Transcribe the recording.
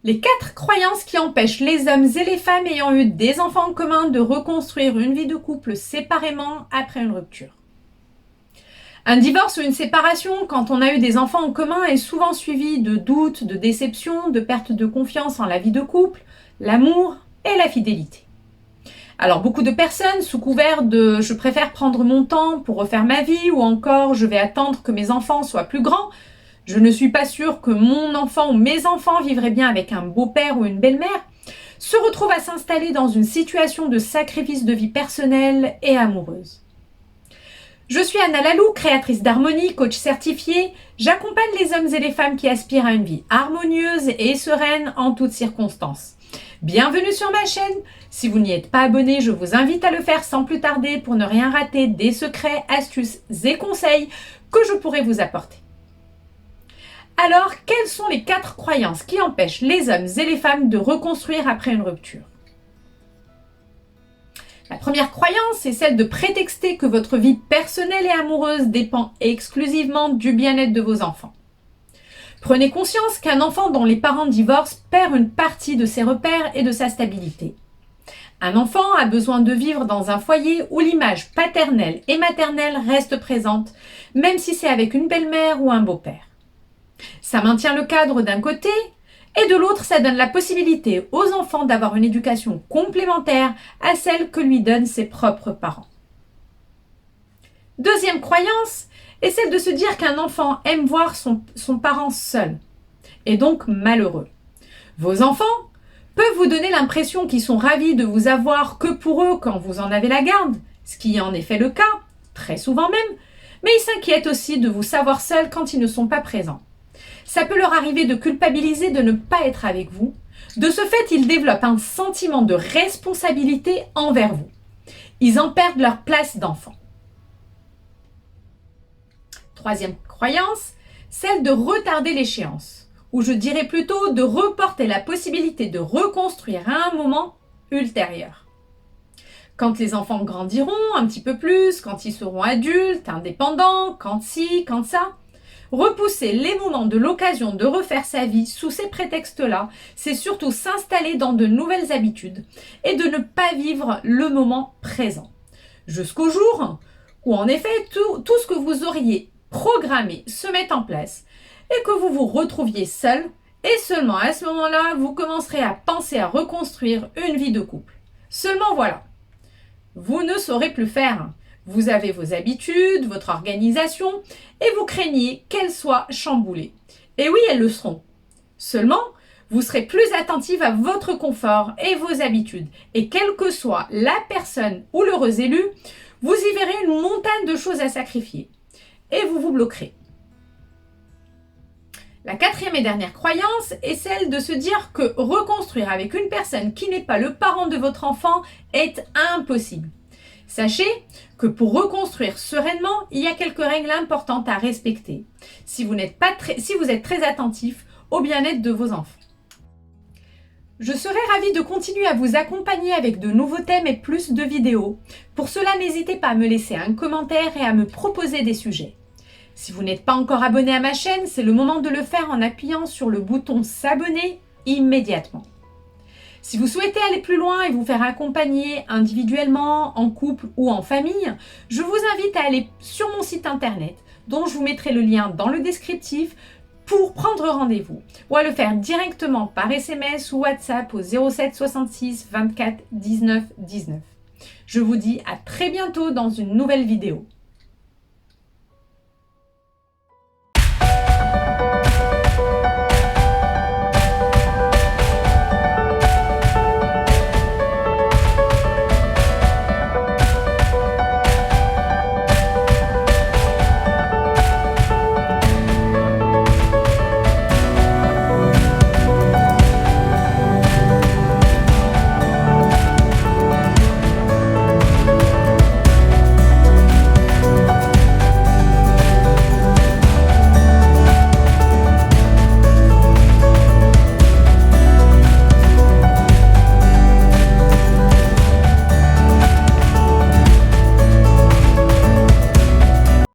Les 4 croyances qui empêchent les hommes et les femmes ayant eu des enfants en commun de reconstruire une vie de couple séparément après une rupture. Un divorce ou une séparation quand on a eu des enfants en commun est souvent suivi de doutes, de déceptions, de perte de confiance en la vie de couple, l'amour et la fidélité. Alors beaucoup de personnes, sous couvert de « je préfère prendre mon temps pour refaire ma vie » ou encore « je vais attendre que mes enfants soient plus grands », je ne suis pas sûre que mon enfant ou mes enfants vivraient bien avec un beau-père ou une belle-mère, se retrouvent à s'installer dans une situation de sacrifice de vie personnelle et amoureuse. Je suis Anna Lalou, créatrice d'Harmonie, coach certifiée. J'accompagne les hommes et les femmes qui aspirent à une vie harmonieuse et sereine en toutes circonstances. Bienvenue sur ma chaîne. Si vous n'y êtes pas abonné, je vous invite à le faire sans plus tarder pour ne rien rater des secrets, astuces et conseils que je pourrais vous apporter. Alors, quelles sont les 4 croyances qui empêchent les hommes et les femmes de reconstruire après une rupture? La première croyance est celle de prétexter que votre vie personnelle et amoureuse dépend exclusivement du bien-être de vos enfants. Prenez conscience qu'un enfant dont les parents divorcent perd une partie de ses repères et de sa stabilité. Un enfant a besoin de vivre dans un foyer où l'image paternelle et maternelle reste présente, même si c'est avec une belle-mère ou un beau-père. Ça maintient le cadre d'un côté, et de l'autre, ça donne la possibilité aux enfants d'avoir une éducation complémentaire à celle que lui donnent ses propres parents. Deuxième croyance est celle de se dire qu'un enfant aime voir son parent seul, et donc malheureux. Vos enfants peuvent vous donner l'impression qu'ils sont ravis de vous avoir que pour eux quand vous en avez la garde, ce qui est en effet le cas, très souvent même, mais ils s'inquiètent aussi de vous savoir seul quand ils ne sont pas présents. Ça peut leur arriver de culpabiliser de ne pas être avec vous. De ce fait, ils développent un sentiment de responsabilité envers vous. Ils en perdent leur place d'enfant. Troisième croyance, celle de retarder l'échéance, ou je dirais plutôt de reporter la possibilité de reconstruire à un moment ultérieur. Quand les enfants grandiront un petit peu plus, quand ils seront adultes, indépendants, quand ci, quand ça, repousser les moments de l'occasion de refaire sa vie sous ces prétextes-là, c'est surtout s'installer dans de nouvelles habitudes et de ne pas vivre le moment présent. Jusqu'au jour où en effet tout ce que vous auriez programmé se met en place et que vous vous retrouviez seul, et seulement à ce moment-là, vous commencerez à penser à reconstruire une vie de couple. Seulement voilà, vous ne saurez plus faire. Vous avez vos habitudes, votre organisation, et vous craignez qu'elles soient chamboulées. Et oui, elles le seront. Seulement, vous serez plus attentive à votre confort et vos habitudes. Et quelle que soit la personne ou l'heureux élu, vous y verrez une montagne de choses à sacrifier. Et vous vous bloquerez. La 4e et dernière croyance est celle de se dire que reconstruire avec une personne qui n'est pas le parent de votre enfant est impossible. Sachez que pour reconstruire sereinement, il y a quelques règles importantes à respecter si vous êtes très attentif au bien-être de vos enfants. Je serai ravie de continuer à vous accompagner avec de nouveaux thèmes et plus de vidéos. Pour cela, n'hésitez pas à me laisser un commentaire et à me proposer des sujets. Si vous n'êtes pas encore abonné à ma chaîne, c'est le moment de le faire en appuyant sur le bouton s'abonner immédiatement. Si vous souhaitez aller plus loin et vous faire accompagner individuellement, en couple ou en famille, je vous invite à aller sur mon site internet, dont je vous mettrai le lien dans le descriptif, pour prendre rendez-vous, ou à le faire directement par SMS ou WhatsApp au 07 66 24 19 19. Je vous dis à très bientôt dans une nouvelle vidéo.